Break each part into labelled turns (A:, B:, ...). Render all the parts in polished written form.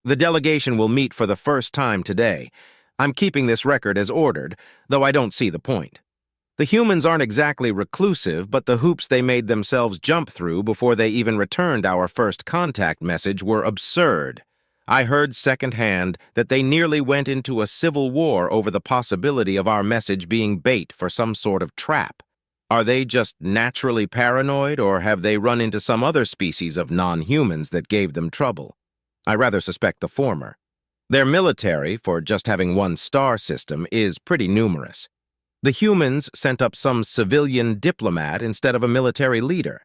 A: The delegation will meet for the first time today. I'm keeping this record as ordered, though I don't see the point. The humans aren't exactly reclusive, but the hoops they made themselves jump through before they even returned our first contact message were absurd. I heard secondhand that they nearly went into a civil war over the possibility of our message being bait for some sort of trap. Are they just naturally paranoid, or have they run into some other species of non-humans that gave them trouble? I rather suspect the former. Their military, for just having one star system, is pretty numerous. The humans sent up some civilian diplomat instead of a military leader.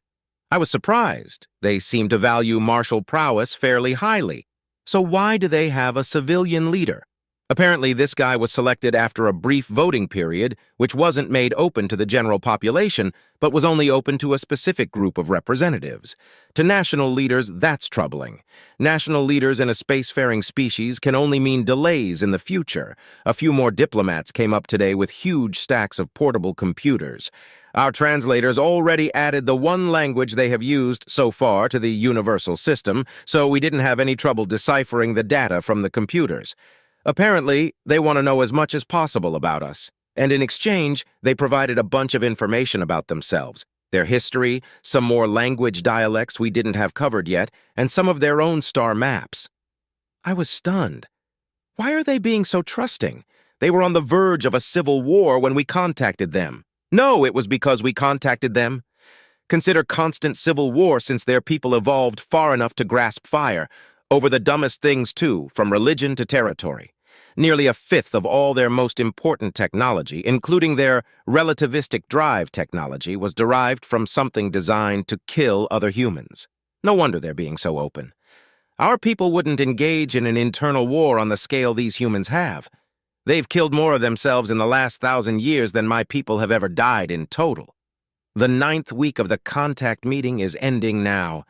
A: I was surprised. They seem to value martial prowess fairly highly. So why do they have a civilian leader? Apparently, this guy was selected after a brief voting period, which wasn't made open to the general population, but was only open to a specific group of representatives. To national leaders, that's troubling. National leaders in a spacefaring species can only mean delays in the future. A few more diplomats came up today with huge stacks of portable computers. Our translators already added the one language they have used so far to the universal system, so we didn't have any trouble deciphering the data from the computers. Apparently, they want to know as much as possible about us, and in exchange, they provided a bunch of information about themselves, their history, some more language dialects we didn't have covered yet, and some of their own star maps. I was stunned. Why are they being so trusting? They were on the verge of a civil war when we contacted them. No, it was because we contacted them. Consider constant civil war since their people evolved far enough to grasp fire, over the dumbest things too, from religion to territory. Nearly a fifth of all their most important technology, including their relativistic drive technology, was derived from something designed to kill other humans. No wonder they're being so open. Our people wouldn't engage in an internal war on the scale these humans have. They've killed more of themselves in the last 1,000 years than my people have ever died in total. The 9th week of the contact meeting is ending now.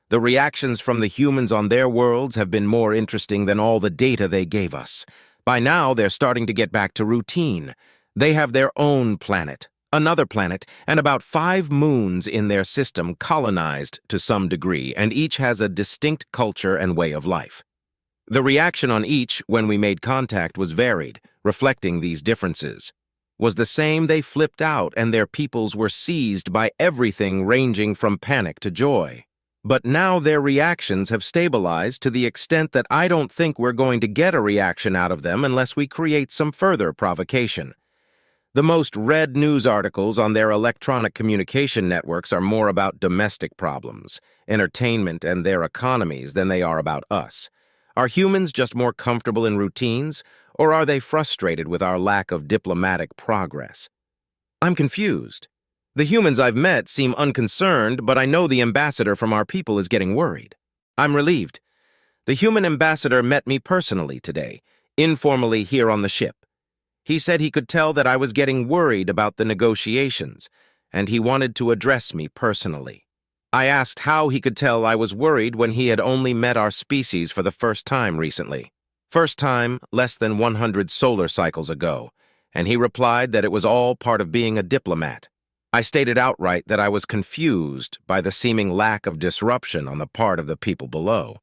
A: The reactions from the humans on their worlds have been more interesting than all the data they gave us. By now, they're starting to get back to routine. They have their own planet, another planet, and about 5 moons in their system colonized to some degree, and each has a distinct culture and way of life. The reaction on each when we made contact was varied, reflecting these differences. Was the same: they flipped out and their peoples were seized by everything ranging from panic to joy. But now their reactions have stabilized to the extent that I don't think we're going to get a reaction out of them unless we create some further provocation. The most read news articles on their electronic communication networks are more about domestic problems, entertainment, and their economies than they are about us. Are humans just more comfortable in routines, or are they frustrated with our lack of diplomatic progress? I'm confused. The humans I've met seem unconcerned, but I know the ambassador from our people is getting worried. I'm relieved. The human ambassador met me personally today, informally here on the ship. He said he could tell that I was getting worried about the negotiations, and he wanted to address me personally. I asked how he could tell I was worried when he had only met our species for the first time recently. First time, less than 100 solar cycles ago, and he replied that it was all part of being a diplomat. I stated outright that I was confused by the seeming lack of disruption on the part of the people below.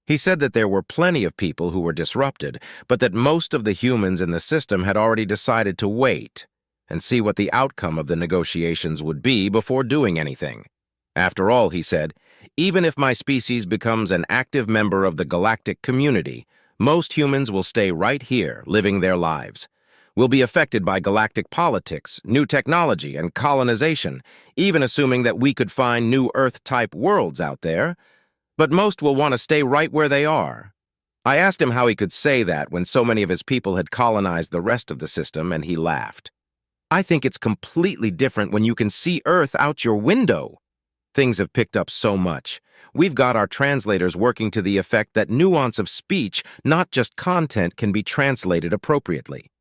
A: He said that there were plenty of people who were disrupted, but that most of the humans in the system had already decided to wait and see what the outcome of the negotiations would be before doing anything. After all, he said, even if my species becomes an active member of the galactic community, most humans will stay right here, living their lives. Will be affected by galactic politics, new technology, and colonization, even assuming that we could find new Earth-type worlds out there. But most will want to stay right where they are. I asked him how he could say that when so many of his people had colonized the rest of the system, and he laughed. I think it's completely different when you can see Earth out your window. Things have picked up so much. We've got our translators working to the effect that nuance of speech, not just content, can be translated appropriately.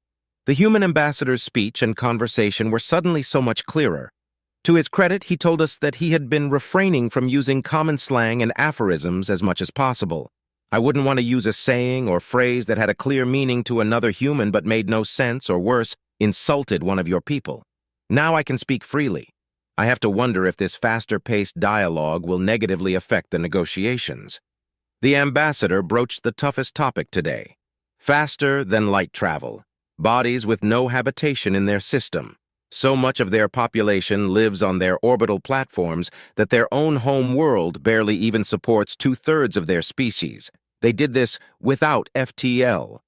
A: The human ambassador's speech and conversation were suddenly so much clearer. To his credit, he told us that he had been refraining from using common slang and aphorisms as much as possible. I wouldn't want to use a saying or phrase that had a clear meaning to another human but made no sense, or worse, insulted one of your people. Now I can speak freely. I have to wonder if this faster-paced dialogue will negatively affect the negotiations. The ambassador broached the toughest topic today: faster than light travel, bodies with no habitation in their system. So much of their population lives on their orbital platforms that their own home world barely even supports two-thirds of their species. They did this without FTL.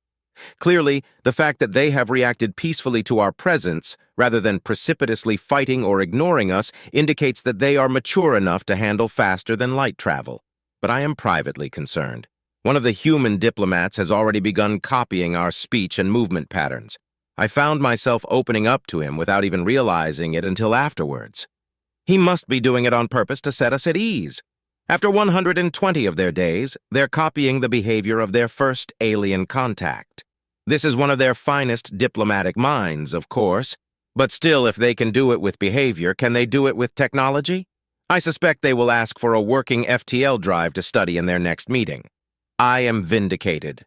A: Clearly, the fact that they have reacted peacefully to our presence, rather than precipitously fighting or ignoring us, indicates that they are mature enough to handle faster than light travel. But I am privately concerned. One of the human diplomats has already begun copying our speech and movement patterns. I found myself opening up to him without even realizing it until afterwards. He must be doing it on purpose to set us at ease. After 120 of their days, they're copying the behavior of their first alien contact. This is one of their finest diplomatic minds, of course, but still, if they can do it with behavior, can they do it with technology? I suspect they will ask for a working FTL drive to study in their next meeting. I am vindicated.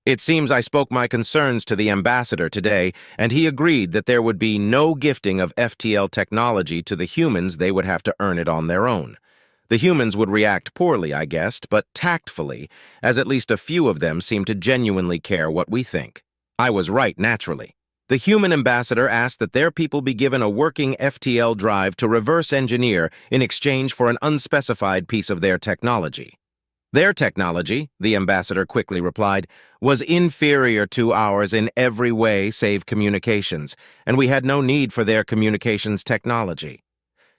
A: It seems I spoke my concerns to the ambassador today, and he agreed that there would be no gifting of FTL technology to the humans. They would have to earn it on their own. The humans would react poorly, I guessed, but tactfully, as at least a few of them seem to genuinely care what we think. I was right, naturally. The human ambassador asked that their people be given a working FTL drive to reverse engineer in exchange for an unspecified piece of their technology. Their technology, the ambassador quickly replied, was inferior to ours in every way save communications, and we had no need for their communications technology.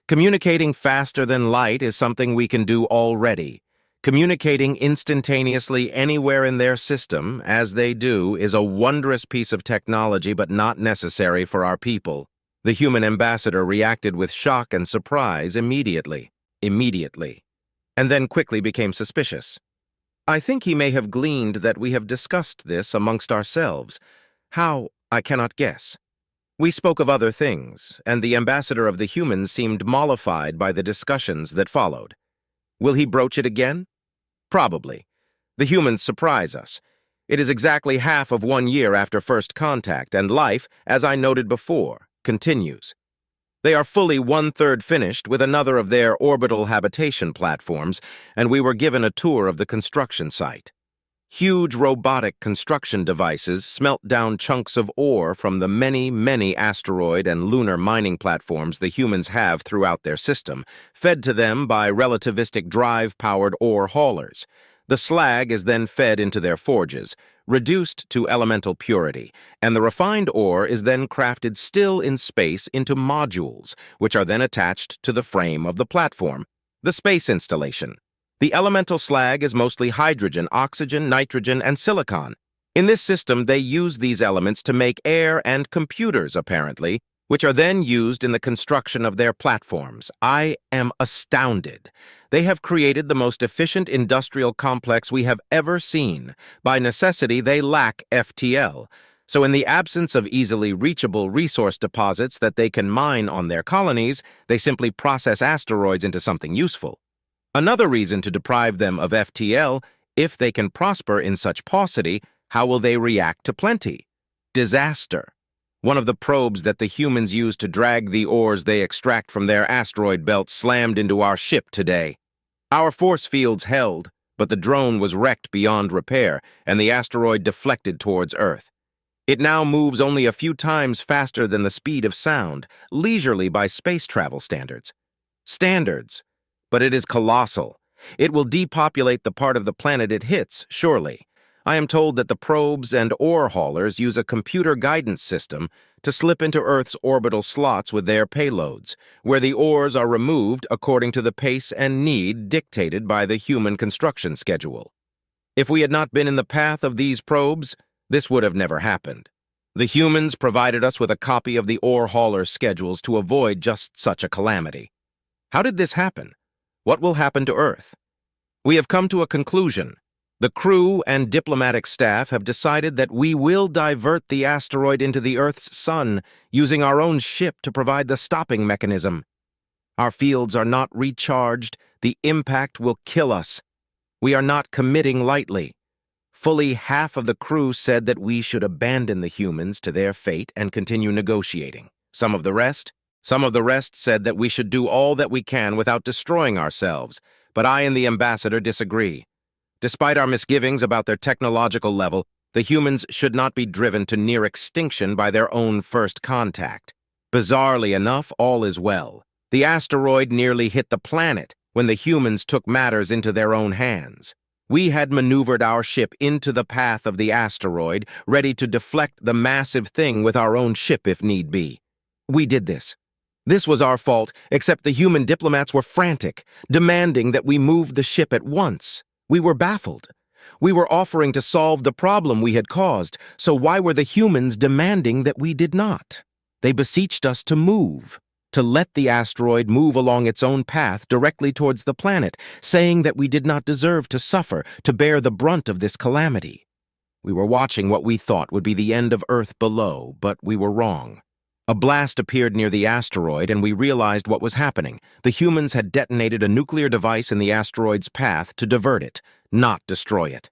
A: Communicating faster than light is something we can do already. Communicating instantaneously anywhere in their system, as they do, is a wondrous piece of technology but not necessary for our people. The human ambassador reacted with shock and surprise immediately, and then quickly became suspicious. I think he may have gleaned that we have discussed this amongst ourselves. How, I cannot guess. We spoke of other things, and the ambassador of the humans seemed mollified by the discussions that followed. Will he broach it again? Probably. The humans surprise us. It is exactly half of 1 year after first contact, and life, as I noted before, continues. They are fully 1/3 finished with another of their orbital habitation platforms, and we were given a tour of the construction site. Huge robotic construction devices smelt down chunks of ore from the many asteroid and lunar mining platforms the humans have throughout their system, fed to them by relativistic drive-powered ore haulers. The slag is then fed into their forges, reduced to elemental purity, and the refined ore is then crafted still in space into modules, which are then attached to the frame of the platform, the space installation. The elemental slag is mostly hydrogen, oxygen, nitrogen, and silicon. In this system, they use these elements to make air and computers, apparently, which are then used in the construction of their platforms. I am astounded. They have created the most efficient industrial complex we have ever seen. By necessity, they lack FTL. So in the absence of easily reachable resource deposits that they can mine on their colonies, they simply process asteroids into something useful. Another reason to deprive them of FTL: if they can prosper in such paucity, how will they react to plenty? Disaster. One of the probes that the humans use to drag the ores they extract from their asteroid belt slammed into our ship today. Our force fields held, but the drone was wrecked beyond repair, and the asteroid deflected towards Earth. It now moves only a few times faster than the speed of sound, leisurely by space travel standards. But it is colossal. It will depopulate the part of the planet it hits, surely. I am told that the probes and ore haulers use a computer guidance system to slip into Earth's orbital slots with their payloads, where the ores are removed according to the pace and need dictated by the human construction schedule. If we had not been in the path of these probes, this would have never happened. The humans provided us with a copy of the ore hauler's schedules to avoid just such a calamity. How did this happen? What will happen to Earth? We have come to a conclusion. The crew and diplomatic staff have decided that we will divert the asteroid into the Earth's sun, using our own ship to provide the stopping mechanism. Our fields are not recharged. The impact will kill us. We are not committing lightly. Fully half of the crew said that we should abandon the humans to their fate and continue negotiating. Some of the rest said that we should do all that we can without destroying ourselves, but I and the ambassador disagree. Despite our misgivings about their technological level, the humans should not be driven to near extinction by their own first contact. Bizarrely enough, all is well. The asteroid nearly hit the planet when the humans took matters into their own hands. We had maneuvered our ship into the path of the asteroid, ready to deflect the massive thing with our own ship if need be. We did this. This was our fault, except the human diplomats were frantic, demanding that we move the ship at once. We were baffled. We were offering to solve the problem we had caused, so why were the humans demanding that we did not? They beseeched us to move, to let the asteroid move along its own path directly towards the planet, saying that we did not deserve to suffer, to bear the brunt of this calamity. We were watching what we thought would be the end of Earth below, but we were wrong. A blast appeared near the asteroid, and we realized what was happening. The humans had detonated a nuclear device in the asteroid's path to divert it, not destroy it.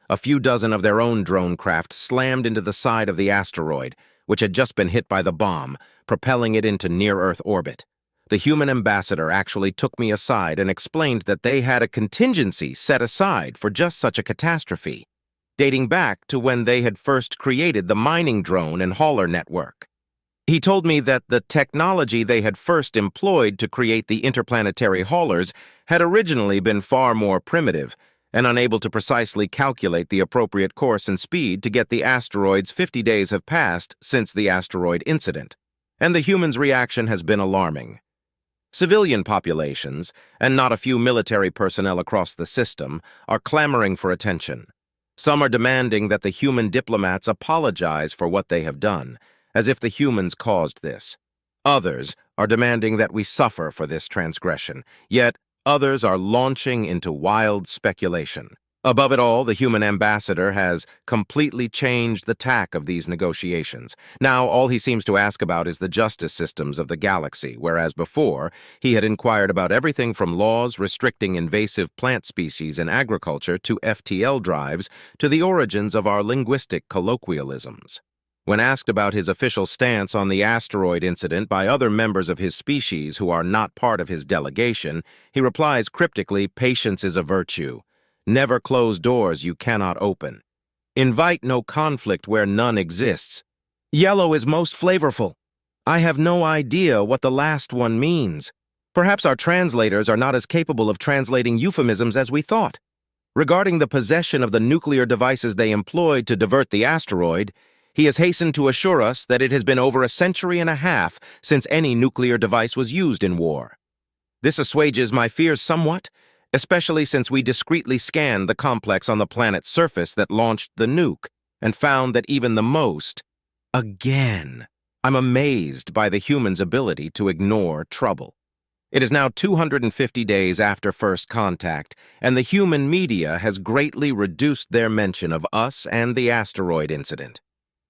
A: A few dozen of their own drone craft slammed into the side of the asteroid, which had just been hit by the bomb, propelling it into near-Earth orbit. The human ambassador actually took me aside and explained that they had a contingency set aside for just such a catastrophe, dating back to when they had first created the mining drone and hauler network. He told me that the technology they had first employed to create the interplanetary haulers had originally been far more primitive and unable to precisely calculate the appropriate course and speed to get the asteroids. 50 days have passed since the asteroid incident, and the humans' reaction has been alarming. Civilian populations, and not a few military personnel across the system, are clamoring for attention. Some are demanding that the human diplomats apologize for what they have done, as if the humans caused this. Others are demanding that we suffer for this transgression, yet others are launching into wild speculation. Above it all, the human ambassador has completely changed the tack of these negotiations. Now, all he seems to ask about is the justice systems of the galaxy, whereas before, he had inquired about everything from laws restricting invasive plant species in agriculture to FTL drives to the origins of our linguistic colloquialisms. When asked about his official stance on the asteroid incident by other members of his species who are not part of his delegation, he replies cryptically, "Patience is a virtue. Never close doors you cannot open. Invite no conflict where none exists. Yellow is most flavorful. I have no idea what the last one means. Perhaps our translators are not as capable of translating euphemisms as we thought. Regarding the possession of the nuclear devices they employed to divert the asteroid, he has hastened to assure us that it has been over a century and a half since any nuclear device was used in war. This assuages my fears somewhat, especially since we discreetly scanned the complex on the planet's surface that launched the nuke and found that even the most... Again, I'm amazed by the human's ability to ignore trouble. It is now 250 days after first contact, and the human media has greatly reduced their mention of us and the asteroid incident.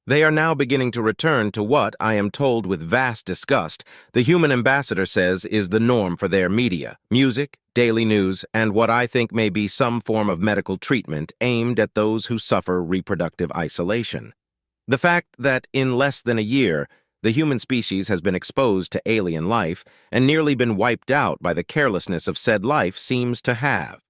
A: They are now beginning to return to what, I am told with vast disgust, the human ambassador says is the norm for their media: music, daily news, and what I think may be some form of medical treatment aimed at those who suffer reproductive isolation. The fact that in less than a year, the human species has been exposed to alien life and nearly been wiped out by the carelessness of said life seems to have.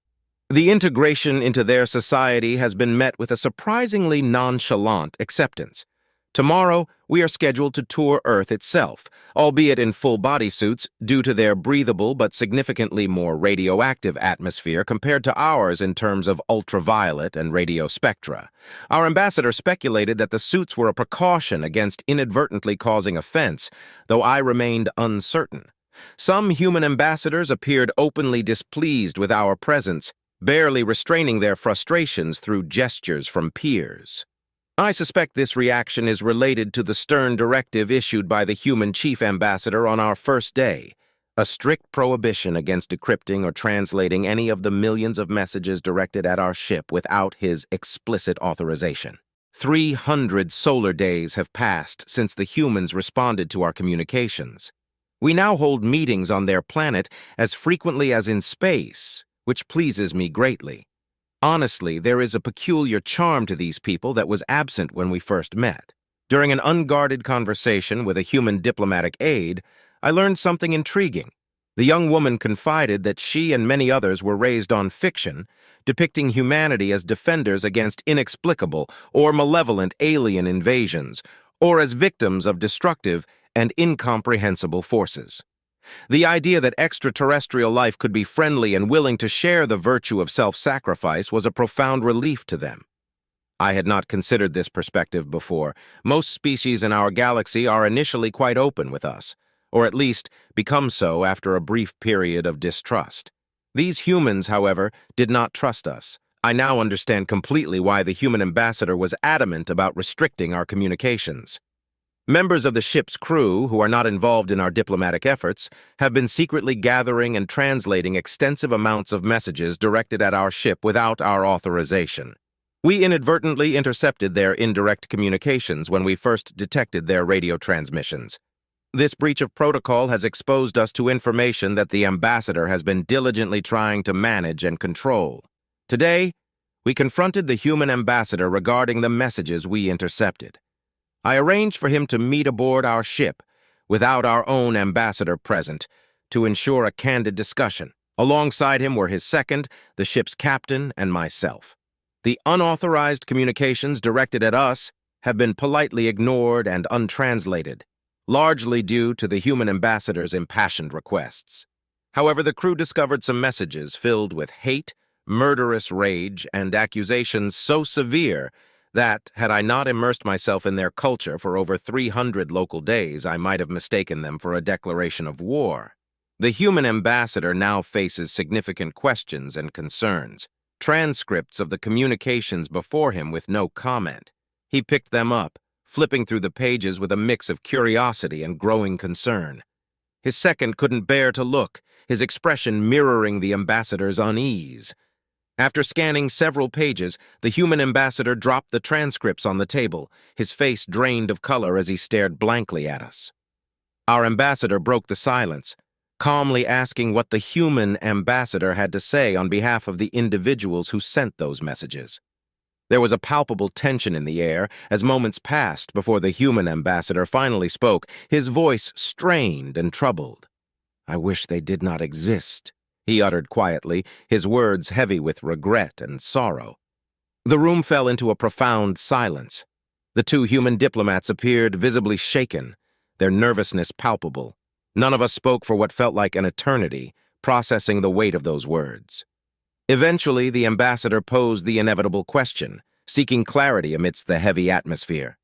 A: The integration into their society has been met with a surprisingly nonchalant acceptance. Tomorrow, we are scheduled to tour Earth itself, albeit in full bodysuits due to their breathable but significantly more radioactive atmosphere compared to ours in terms of ultraviolet and radio spectra. Our ambassador speculated that the suits were a precaution against inadvertently causing offense, though I remained uncertain. Some human ambassadors appeared openly displeased with our presence, barely restraining their frustrations through gestures from peers. I suspect this reaction is related to the stern directive issued by the human chief ambassador on our first day, a strict prohibition against decrypting or translating any of the millions of messages directed at our ship without his explicit authorization. 300 solar days have passed since the humans responded to our communications. We now hold meetings on their planet as frequently as in space, which pleases me greatly. Honestly, there is a peculiar charm to these people that was absent when we first met. During an unguarded conversation with a human diplomatic aide, I learned something intriguing. The young woman confided that she and many others were raised on fiction, depicting humanity as defenders against inexplicable or malevolent alien invasions, or as victims of destructive and incomprehensible forces. The idea that extraterrestrial life could be friendly and willing to share the virtue of self-sacrifice was a profound relief to them. I had not considered this perspective before. Most species in our galaxy are initially quite open with us, or at least become so after a brief period of distrust. These humans, however, did not trust us. I now understand completely why the human ambassador was adamant about restricting our communications. Members of the ship's crew, who are not involved in our diplomatic efforts, have been secretly gathering and translating extensive amounts of messages directed at our ship without our authorization. We inadvertently intercepted their indirect communications when we first detected their radio transmissions. This breach of protocol has exposed us to information that the ambassador has been diligently trying to manage and control. Today, we confronted the human ambassador regarding the messages we intercepted. I arranged for him to meet aboard our ship, without our own ambassador present, to ensure a candid discussion. Alongside him were his second, the ship's captain, and myself. The unauthorized communications directed at us have been politely ignored and untranslated, largely due to the human ambassador's impassioned requests. However, the crew discovered some messages filled with hate, murderous rage, and accusations so severe that, had I not immersed myself in their culture for over 300 local days, I might have mistaken them for a declaration of war. The human ambassador now faces significant questions and concerns. Transcripts of the communications before him with no comment. He picked them up, flipping through the pages with a mix of curiosity and growing concern. His second couldn't bear to look, his expression mirroring the ambassador's unease. After scanning several pages, the human ambassador dropped the transcripts on the table, his face drained of color as he stared blankly at us. Our ambassador broke the silence, calmly asking what the human ambassador had to say on behalf of the individuals who sent those messages. There was a palpable tension in the air as moments passed before the human ambassador finally spoke, his voice strained and troubled. "I wish they did not exist," he uttered quietly, his words heavy with regret and sorrow. The room fell into a profound silence. The two human diplomats appeared visibly shaken, their nervousness palpable. None of us spoke for what felt like an eternity, processing the weight of those words. Eventually, the ambassador posed the inevitable question, seeking clarity amidst the heavy atmosphere.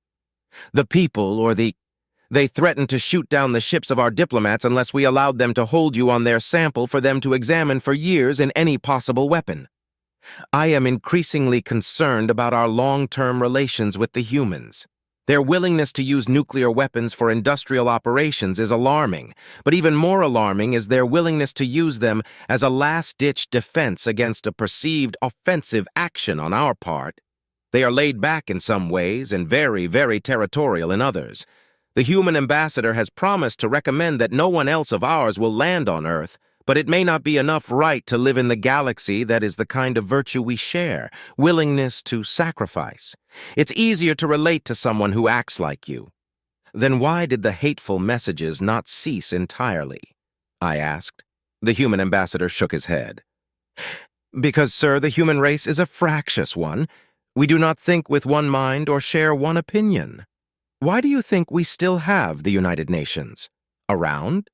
A: "The people, or they threatened to shoot down the ships of our diplomats unless we allowed them to hold you on their sample for them to examine for years in any possible weapon. I am increasingly concerned about our long-term relations with the humans. Their willingness to use nuclear weapons for industrial operations is alarming, but even more alarming is their willingness to use them as a last-ditch defense against a perceived offensive action on our part. They are laid back in some ways and very, very territorial in others. The human ambassador has promised to recommend that no one else of ours will land on Earth, but it may not be enough right to live in the galaxy that is the kind of virtue we share, willingness to sacrifice. It's easier to relate to someone who acts like you." "Then why did the hateful messages not cease entirely?" I asked. The human ambassador shook his head. "Because, sir, the human race is a fractious one. We do not think with one mind or share one opinion. Why do you think we still have the United Nations around?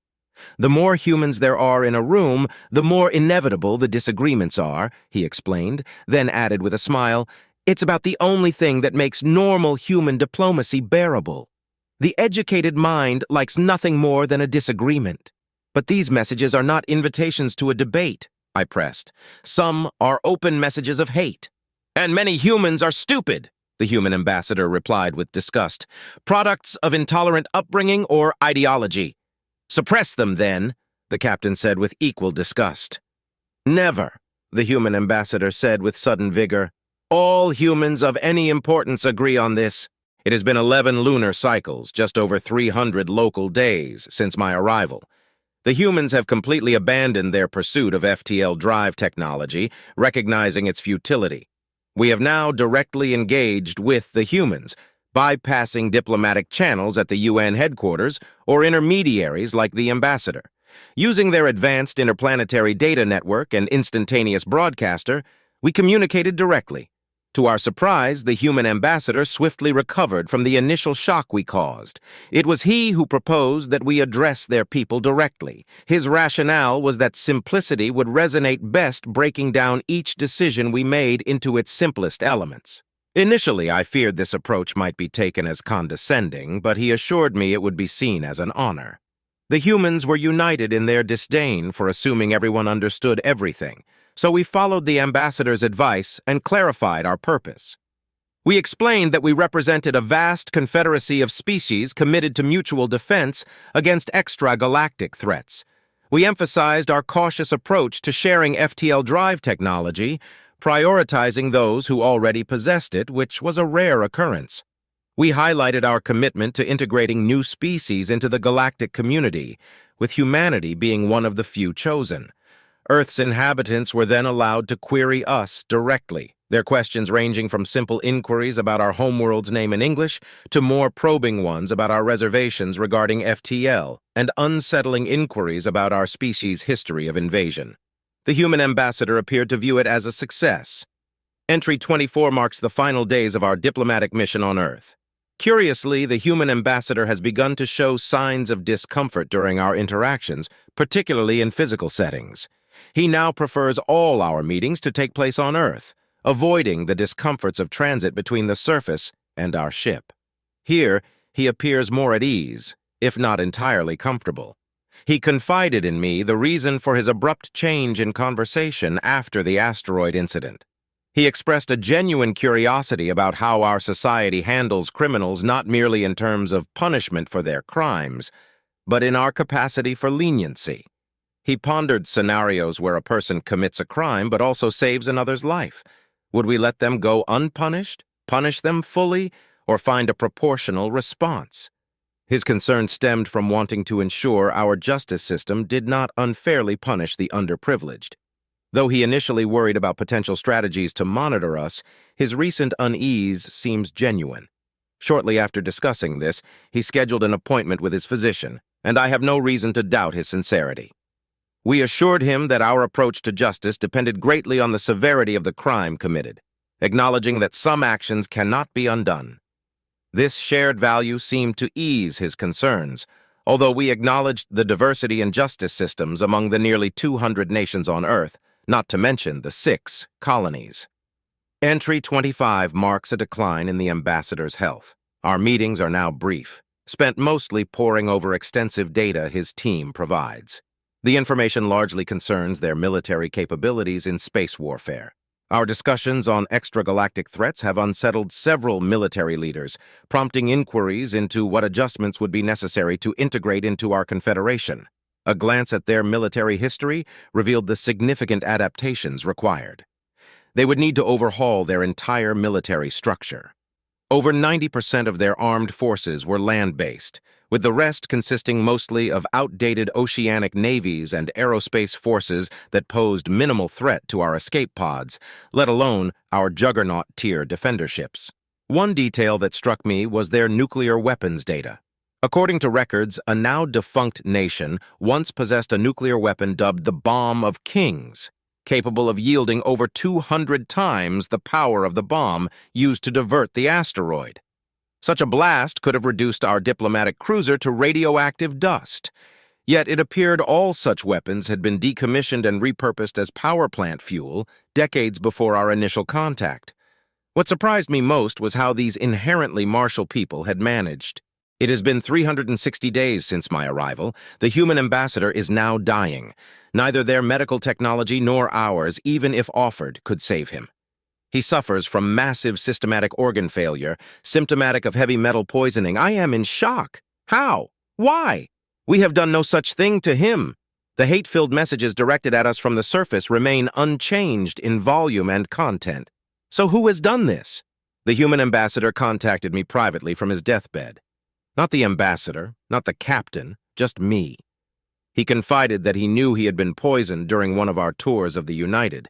A: The more humans there are in a room, the more inevitable the disagreements are," he explained, then added with a smile, "It's about the only thing that makes normal human diplomacy bearable. The educated mind likes nothing more than a disagreement. But these messages are not invitations to a debate," I pressed. "Some are open messages of hate. And many humans are stupid," the human ambassador replied with disgust. "Products of intolerant upbringing or ideology. Suppress them, then," the captain said with equal disgust. "Never," the human ambassador said with sudden vigor. "All humans of any importance agree on this. It has been 11 lunar cycles, just over 300 local days, since my arrival. The humans have completely abandoned their pursuit of FTL drive technology, recognizing its futility. We have now directly engaged with the humans, bypassing diplomatic channels at the UN headquarters or intermediaries like the ambassador. Using their advanced interplanetary data network and instantaneous broadcaster, we communicated directly. To our surprise, the human ambassador swiftly recovered from the initial shock we caused. It was he who proposed that we address their people directly. His rationale was that simplicity would resonate best, breaking down each decision we made into its simplest elements. Initially, I feared this approach might be taken as condescending, but he assured me it would be seen as an honor. The humans were united in their disdain for assuming everyone understood everything, so we followed the ambassador's advice and clarified our purpose. We explained that we represented a vast confederacy of species committed to mutual defense against extra-galactic threats. We emphasized our cautious approach to sharing FTL drive technology, prioritizing those who already possessed it, which was a rare occurrence. We highlighted our commitment to integrating new species into the galactic community, with humanity being one of the few chosen. Earth's inhabitants were then allowed to query us directly, their questions ranging from simple inquiries about our homeworld's name in English to more probing ones about our reservations regarding FTL and unsettling inquiries about our species' history of invasion. The human ambassador appeared to view it as a success. Entry 24 marks the final days of our diplomatic mission on Earth. Curiously, the human ambassador has begun to show signs of discomfort during our interactions, particularly in physical settings. He now prefers all our meetings to take place on Earth, avoiding the discomforts of transit between the surface and our ship. Here, he appears more at ease, if not entirely comfortable. He confided in me the reason for his abrupt change in conversation after the asteroid incident. He expressed a genuine curiosity about how our society handles criminals not merely in terms of punishment for their crimes, but in our capacity for leniency. He pondered scenarios where a person commits a crime but also saves another's life. Would we let them go unpunished, punish them fully, or find a proportional response? His concern stemmed from wanting to ensure our justice system did not unfairly punish the underprivileged. Though he initially worried about potential strategies to monitor us, his recent unease seems genuine. Shortly after discussing this, he scheduled an appointment with his physician, and I have no reason to doubt his sincerity. We assured him that our approach to justice depended greatly on the severity of the crime committed, acknowledging that some actions cannot be undone. This shared value seemed to ease his concerns, although we acknowledged the diversity in justice systems among the nearly 200 nations on Earth, not to mention the 6 colonies. Entry 25 marks a decline in the ambassador's health. Our meetings are now brief, spent mostly poring over extensive data his team provides. The information largely concerns their military capabilities in space warfare. Our discussions on extragalactic threats have unsettled several military leaders, prompting inquiries into what adjustments would be necessary to integrate into our confederation. A glance at their military history revealed the significant adaptations required. They would need to overhaul their entire military structure. Over 90% of their armed forces were land-based, with the rest consisting mostly of outdated oceanic navies and aerospace forces that posed minimal threat to our escape pods, let alone our juggernaut-tier defender ships. One detail that struck me was their nuclear weapons data. According to records, a now-defunct nation once possessed a nuclear weapon dubbed the Bomb of Kings, capable of yielding over 200 times the power of the bomb used to divert the asteroid. Such a blast could have reduced our diplomatic cruiser to radioactive dust. Yet it appeared all such weapons had been decommissioned and repurposed as power plant fuel decades before our initial contact. What surprised me most was how these inherently martial people had managed. It has been 360 days since my arrival. The human ambassador is now dying. Neither their medical technology nor ours, even if offered, could save him. He suffers from massive systematic organ failure, symptomatic of heavy metal poisoning. I am in shock. How? Why? We have done no such thing to him. The hate-filled messages directed at us from the surface remain unchanged in volume and content. So who has done this? The human ambassador contacted me privately from his deathbed. Not the ambassador, not the captain, just me. He confided that he knew he had been poisoned during one of our tours of the United.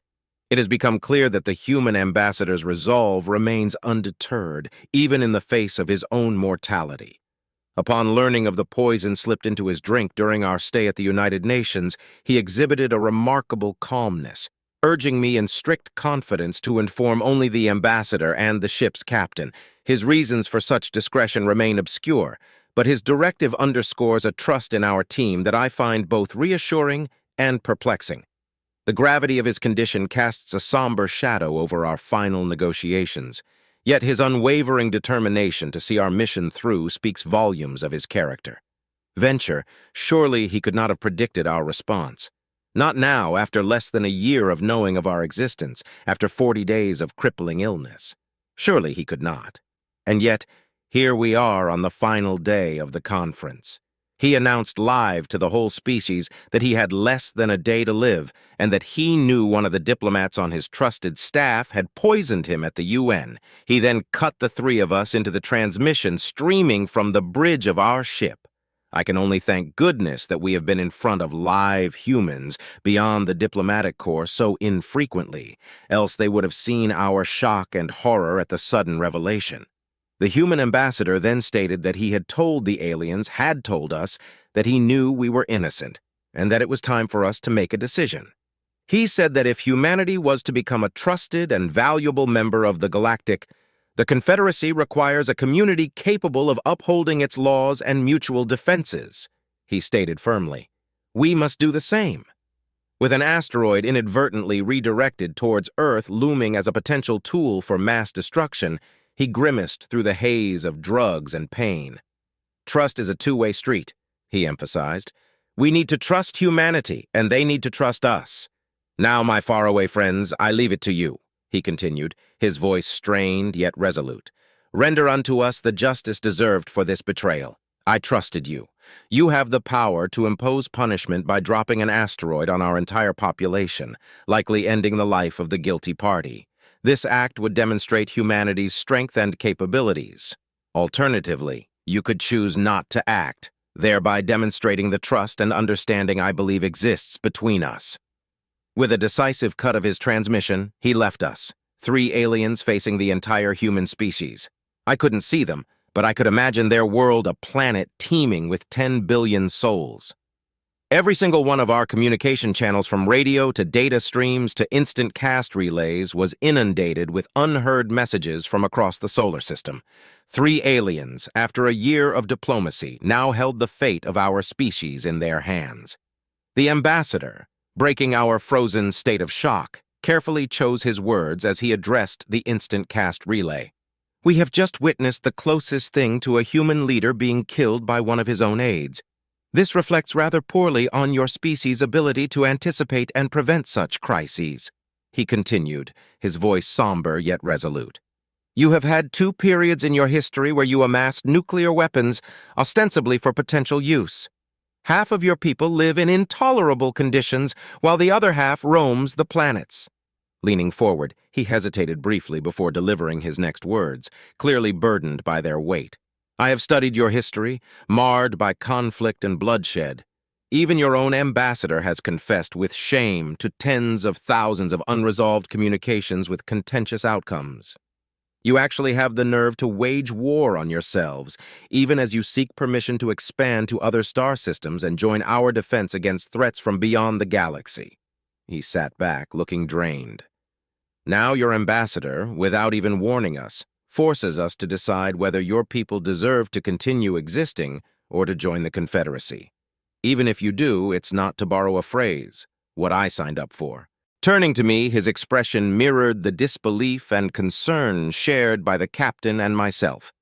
A: It has become clear that the human ambassador's resolve remains undeterred, even in the face of his own mortality. Upon learning of the poison slipped into his drink during our stay at the United Nations, he exhibited a remarkable calmness, urging me in strict confidence to inform only the ambassador and the ship's captain. His reasons for such discretion remain obscure, but his directive underscores a trust in our team that I find both reassuring and perplexing. The gravity of his condition casts a somber shadow over our final negotiations, yet his unwavering determination to see our mission through speaks volumes of his character. Venture, surely he could not have predicted our response. Not now, after less than a year of knowing of our existence, after 40 days of crippling illness. Surely he could not. And yet, here we are on the final day of the conference. He announced live to the whole species that he had less than a day to live, and that he knew one of the diplomats on his trusted staff had poisoned him at the UN. He then cut the three of us into the transmission streaming from the bridge of our ship. I can only thank goodness that we have been in front of live humans beyond the diplomatic corps so infrequently, else they would have seen our shock and horror at the sudden revelation. The human ambassador then stated that he had told us that he knew we were innocent, and that it was time for us to make a decision. He said that if humanity was to become a trusted and valuable member of the Galactic, the Confederacy requires a community capable of upholding its laws and mutual defenses, he stated firmly. We must do the same. With an asteroid inadvertently redirected towards Earth looming as a potential tool for mass destruction, he grimaced through the haze of drugs and pain. Trust is a two-way street, he emphasized. We need to trust humanity, and they need to trust us. Now, my faraway friends, I leave it to you, he continued, his voice strained yet resolute. Render unto us the justice deserved for this betrayal. I trusted you. You have the power to impose punishment by dropping an asteroid on our entire population, likely ending the life of the guilty party. This act would demonstrate humanity's strength and capabilities. Alternatively, you could choose not to act, thereby demonstrating the trust and understanding I believe exists between us. With a decisive cut of his transmission, he left us, three aliens facing the entire human species. I couldn't see them, but I could imagine their world a planet teeming with 10 billion souls. Every single one of our communication channels, from radio to data streams to instant cast relays, was inundated with unheard messages from across the solar system. Three aliens, after a year of diplomacy, now held the fate of our species in their hands. The ambassador, breaking our frozen state of shock, carefully chose his words as he addressed the instant cast relay. We have just witnessed the closest thing to a human leader being killed by one of his own aides. This reflects rather poorly on your species' ability to anticipate and prevent such crises, he continued, his voice somber yet resolute. You have had 2 periods in your history where you amassed nuclear weapons, ostensibly for potential use. Half of your people live in intolerable conditions, while the other half roams the planets. Leaning forward, he hesitated briefly before delivering his next words, clearly burdened by their weight. I have studied your history, marred by conflict and bloodshed. Even your own ambassador has confessed with shame to tens of thousands of unresolved communications with contentious outcomes. You actually have the nerve to wage war on yourselves, even as you seek permission to expand to other star systems and join our defense against threats from beyond the galaxy. He sat back, looking drained. Now your ambassador, without even warning us, forces us to decide whether your people deserve to continue existing or to join the Confederacy. Even if you do, it's not, to borrow a phrase, what I signed up for. Turning to me, his expression mirrored the disbelief and concern shared by the captain and myself.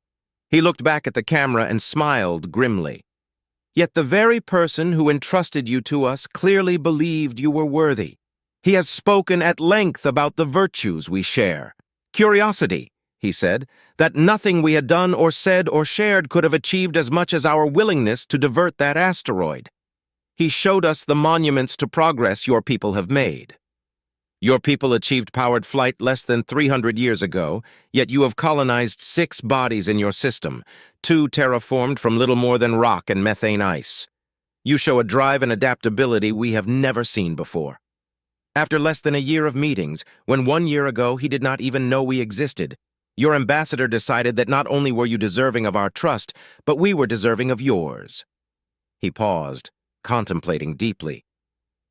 A: He looked back at the camera and smiled grimly. Yet the very person who entrusted you to us clearly believed you were worthy. He has spoken at length about the virtues we share. Curiosity, he said, that nothing we had done or said or shared could have achieved as much as our willingness to divert that asteroid. He showed us the monuments to progress your people have made. Your people achieved powered flight less than 300 years ago, yet you have colonized 6 bodies in your system, 2 terraformed from little more than rock and methane ice. You show a drive and adaptability we have never seen before. After less than a year of meetings, when 1 year ago he did not even know we existed, Your ambassador decided that not only were you deserving of our trust, but we were deserving of yours." He paused, contemplating deeply.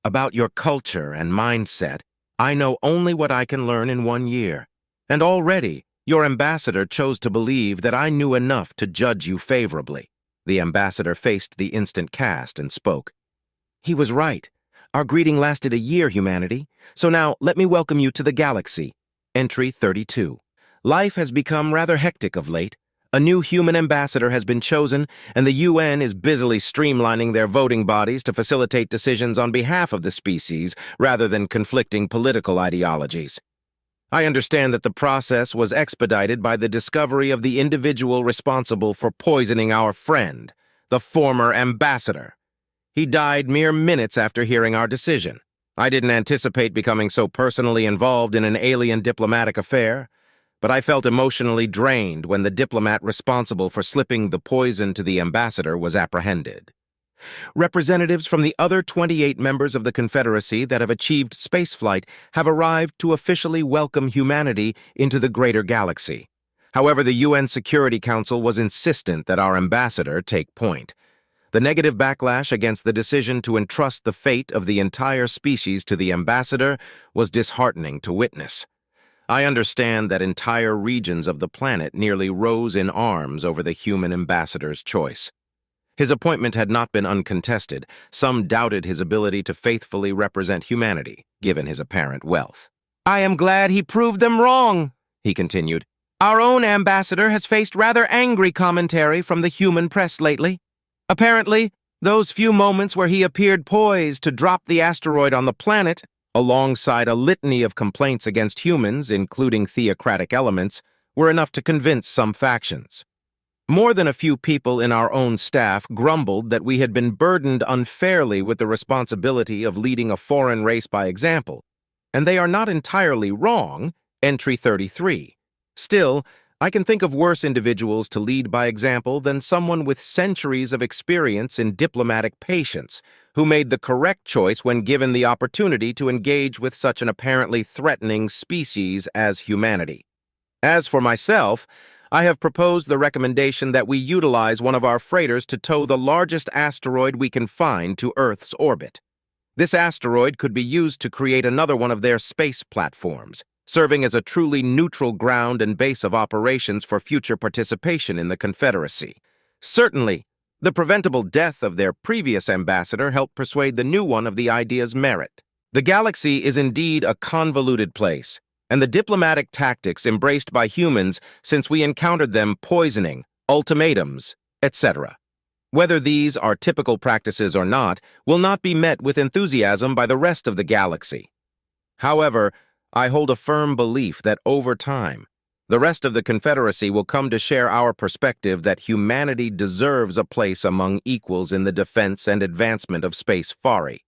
A: "About your culture and mindset, I know only what I can learn in 1 year. And already, your ambassador chose to believe that I knew enough to judge you favorably." The ambassador faced the instant cast and spoke. "He was right. Our greeting lasted a year, humanity. So now, let me welcome you to the galaxy. Entry 32. Life has become rather hectic of late. A new human ambassador has been chosen, and the UN is busily streamlining their voting bodies to facilitate decisions on behalf of the species rather than conflicting political ideologies. I understand that the process was expedited by the discovery of the individual responsible for poisoning our friend, the former ambassador. He died mere minutes after hearing our decision. I didn't anticipate becoming so personally involved in an alien diplomatic affair, but I felt emotionally drained when the diplomat responsible for slipping the poison to the ambassador was apprehended. Representatives from the other 28 members of the Confederacy that have achieved spaceflight have arrived to officially welcome humanity into the greater galaxy. However, the UN Security Council was insistent that our ambassador take point. The negative backlash against the decision to entrust the fate of the entire species to the ambassador was disheartening to witness. I understand that entire regions of the planet nearly rose in arms over the human ambassador's choice. His appointment had not been uncontested. Some doubted his ability to faithfully represent humanity, given his apparent wealth. "I am glad he proved them wrong," he continued. "Our own ambassador has faced rather angry commentary from the human press lately. Apparently, those few moments where he appeared poised to drop the asteroid on the planet, alongside a litany of complaints against humans, including theocratic elements, were enough to convince some factions. More than a few people in our own staff grumbled that we had been burdened unfairly with the responsibility of leading a foreign race by example, and they are not entirely wrong. Entry 33. Still, I can think of worse individuals to lead by example than someone with centuries of experience in diplomatic patience, who made the correct choice when given the opportunity to engage with such an apparently threatening species as humanity. As for myself, I have proposed the recommendation that we utilize one of our freighters to tow the largest asteroid we can find to Earth's orbit. This asteroid could be used to create another one of their space platforms, serving as a truly neutral ground and base of operations for future participation in the Confederacy. Certainly, the preventable death of their previous ambassador helped persuade the new one of the idea's merit. The galaxy is indeed a convoluted place, and the diplomatic tactics embraced by humans since we encountered them poisoning, ultimatums, etc. Whether these are typical practices or not will not be met with enthusiasm by the rest of the galaxy. However, I hold a firm belief that over time, the rest of the Confederacy will come to share our perspective that humanity deserves a place among equals in the defense and advancement of space FARI.